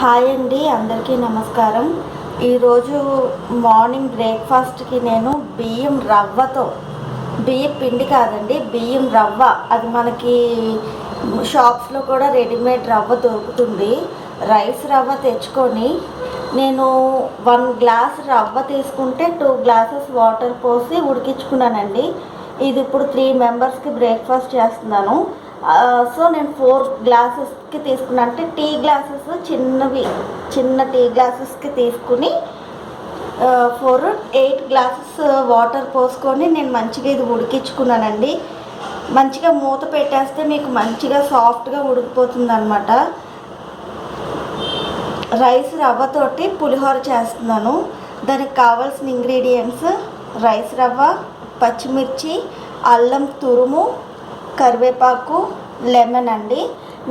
Hi అండి, అందరికీ నమస్కారం. ఈరోజు మార్నింగ్ బ్రేక్ఫాస్ట్కి నేను బియ్యం రవ్వతో, బియ్యం పిండి కాదండి, బియ్యం రవ్వ, అది మనకి షాప్స్లో కూడా రెడీమేడ్ రవ్వ దొరుకుతుంది. రైస్ రవ్వ తెచ్చుకొని నేను 1 గ్లాస్ రవ్వ తీసుకుంటే 2 గ్లాసెస్ వాటర్ పోసి ఉడికించుకున్నానండి. ఇది ఇప్పుడు 3 మెంబర్స్కి బ్రేక్ఫాస్ట్ చేస్తున్నాను. సో నేను 4 గ్లాసెస్కి తీసుకున్నాను. అంటే టీ గ్లాసెస్ చిన్న టీ గ్లాసెస్కి తీసుకుని 8 గ్లాసెస్ వాటర్ పోసుకొని నేను మంచిగా ఇది ఉడికించుకున్నానండి. మంచిగా మూత పెట్టేస్తే మీకు మంచిగా సాఫ్ట్గా ఉడికిపోతుంది అన్నమాట. రైస్ రవ్వతోటి పులిహోర చేస్తున్నాను. దానికి కావాల్సిన ఇంగ్రీడియంట్స్: రైస్ రవ్వ, పచ్చిమిర్చి, అల్లం తురుము, కరివేపాకు, లెమన్ అండి.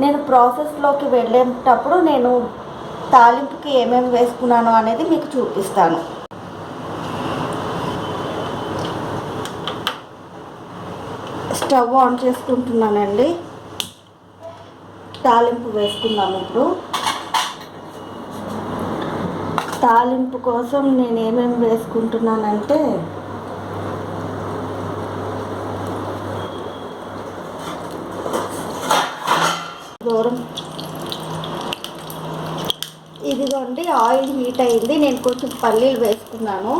నేను ప్రాసెస్లోకి వెళ్ళేటప్పుడు నేను తాలింపుకి ఏమేమి వేసుకున్నాను అనేది మీకు చూపిస్తాను. స్టవ్ ఆన్ చేసుకుంటున్నానండి. తాలింపు వేసుకుందాము. ఇప్పుడు తాలింపు కోసం నేను ఏమేమి వేసుకుంటున్నానంటే, ఇదిగోండి, ఆయిల్ హీట్ అయింది. నేను కొంచెం పల్లీలు వేసుకున్నాను.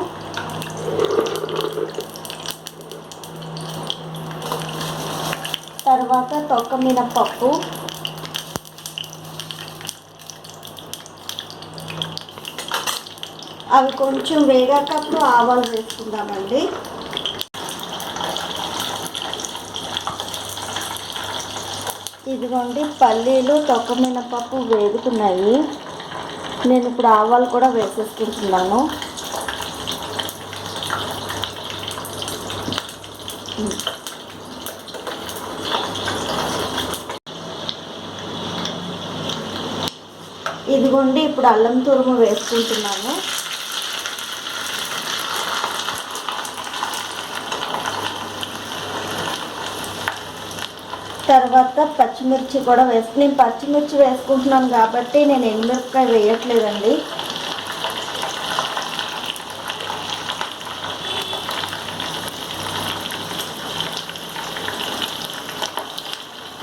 తర్వాత తొక్క మినపప్పు, అవి కొంచెం వేగాక అప్పుడు ఆవాలు వేసుకుందామండి. ఇదిగోండి, పల్లీలు, తొక్క మినపప్పు వేగుతున్నాయి. నేను ఇప్పుడు ఆవాలు కూడా వేసేసుకుంటున్నాను. ఇదిగోండి, ఇప్పుడు అల్లం తురుము వేసుకుంటున్నాను. తర్వాత పచ్చిమిర్చి కూడా నేను పచ్చిమిర్చి వేసుకుంటున్నాను కాబట్టి నేను ఎండుమిరపకాయ వేయట్లేదండి.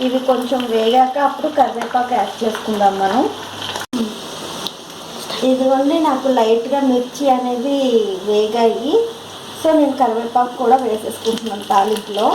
ఇవి కొంచెం వేగాక అప్పుడు కరివేపాకు యాడ్ చేసుకుందాం మనం. ఇదిగోండి, నాకు లైట్గా మిర్చి అనేది వేగాయి. సో నేను కరివేపాకు కూడా వేసేసుకుంటున్నాను తాలింపులో.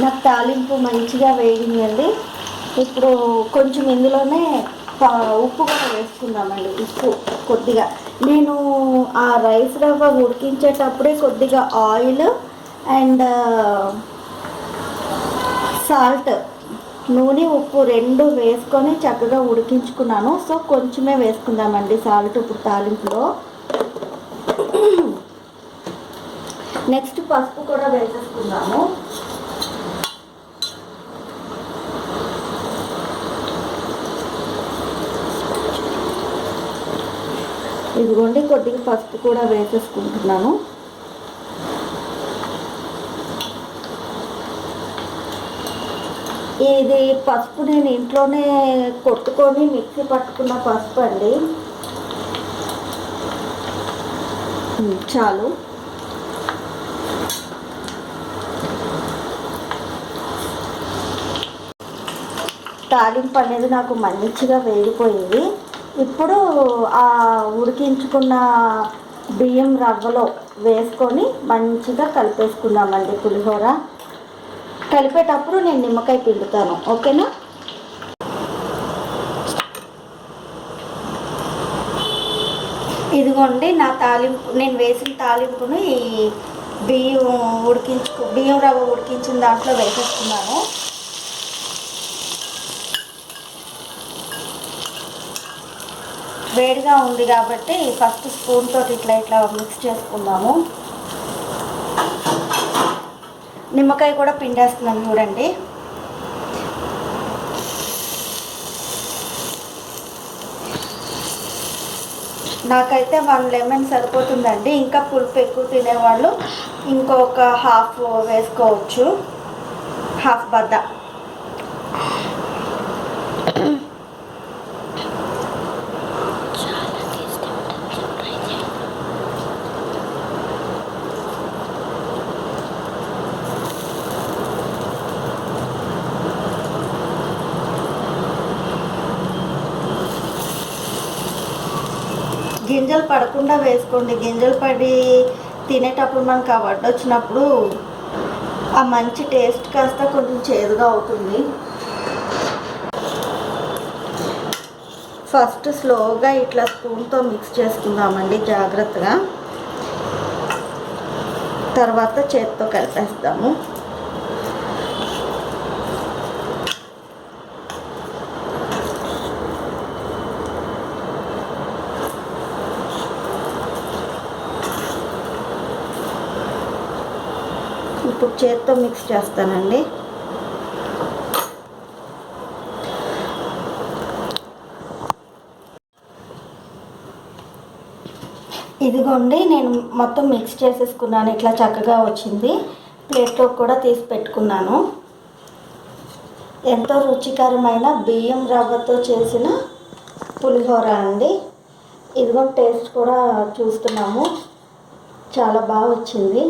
నాకు తాలింపు మంచిగా వేగిందండి. ఇప్పుడు కొంచెం ఇందులోనే ఉప్పు కూడా వేసుకుందామండి. ఉప్పు కొద్దిగా, నేను ఆ రైస్ రవ్వ ఉడికించేటప్పుడే కొద్దిగా ఆయిల్ అండ్ సాల్ట్, నూనె, ఉప్పు 2 వేసుకొని చక్కగా ఉడికించుకున్నాను. సో కొంచెమే వేసుకుందామండి సాల్ట్ ఇప్పుడు తాలింపులో. నెక్స్ట్ పసుపు కూడా వేసేసుకుందాము. ఇదిగోండి, కొద్దిగా పసుపు కూడా వేసేసుకుంటున్నాను. ఇది పసుపు నేను ఇంట్లోనే కొట్టుకొని మిక్సీ పట్టుకున్న పసుపు అండి. చాలు. తాలింపు అనేది నాకు మంచిగా వేగిపోయింది. ఇప్పుడు ఆ ఉడికించుకున్న బియ్యం రవ్వలో వేసుకొని మంచిగా కలిపేసుకుందామండి పులిహోర. కలిపేటప్పుడు నేను నిమ్మకాయ పిండుతాను, ఓకేనా? ఇదిగోండి, నా తాలింపు, నేను వేసిన తాలింపును ఈ బియ్యం రవ్వ ఉడికించిన దాంట్లో వేసేసుకున్నాను. వేడిగా ఉంది కాబట్టి ఫస్ట్ స్పూన్ తోటి ఇట్లా మిక్స్ చేసుకుందాము. నిమ్మకాయ కూడా పిండేస్తున్నాను చూడండి. నాకైతే 1 లెమన్ సరిపోతుందండి. ఇంకా పులుపు ఎక్కువ తినేవాళ్ళు ఇంకొక హాఫ్ వేసుకోవచ్చు, హాఫ్ బద్ద. గింజలు పడకుండా వేసుకోండి. గింజలు పడి తినేటప్పుడు మనకు ఆ వడ్డు వచ్చినప్పుడు ఆ మంచి టేస్ట్ కాస్త కొంచెం చేదుగా అవుతుంది. ఫస్ట్ స్లోగా ఇట్లా స్పూన్తో మిక్స్ చేసుకుందామండి జాగ్రత్తగా. తర్వాత చేత్తో కలిపేస్తాము. ఇప్పుడు చేత్తో మిక్స్ చేస్తానండి. ఇదిగోండి, నేను మొత్తం మిక్స్ చేసేసుకున్నాను. ఇట్లా చక్కగా వచ్చింది. ప్లేట్లో కూడా తీసి పెట్టుకున్నాను. ఎంతో రుచికరమైన బియ్యం రవ్వతో చేసిన పులిహోర అండి. ఇదిగో టేస్ట్ కూడా చూస్తున్నాము, చాలా బాగా వచ్చింది.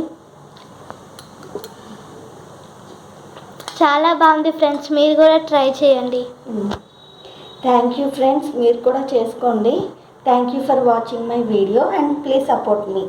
చాలా బాగుంది ఫ్రెండ్స్, మీరు కూడా ట్రై చేయండి. థ్యాంక్ యూ ఫ్రెండ్స్, మీరు కూడా చేసుకోండి. Thank you for watching my video and please support me.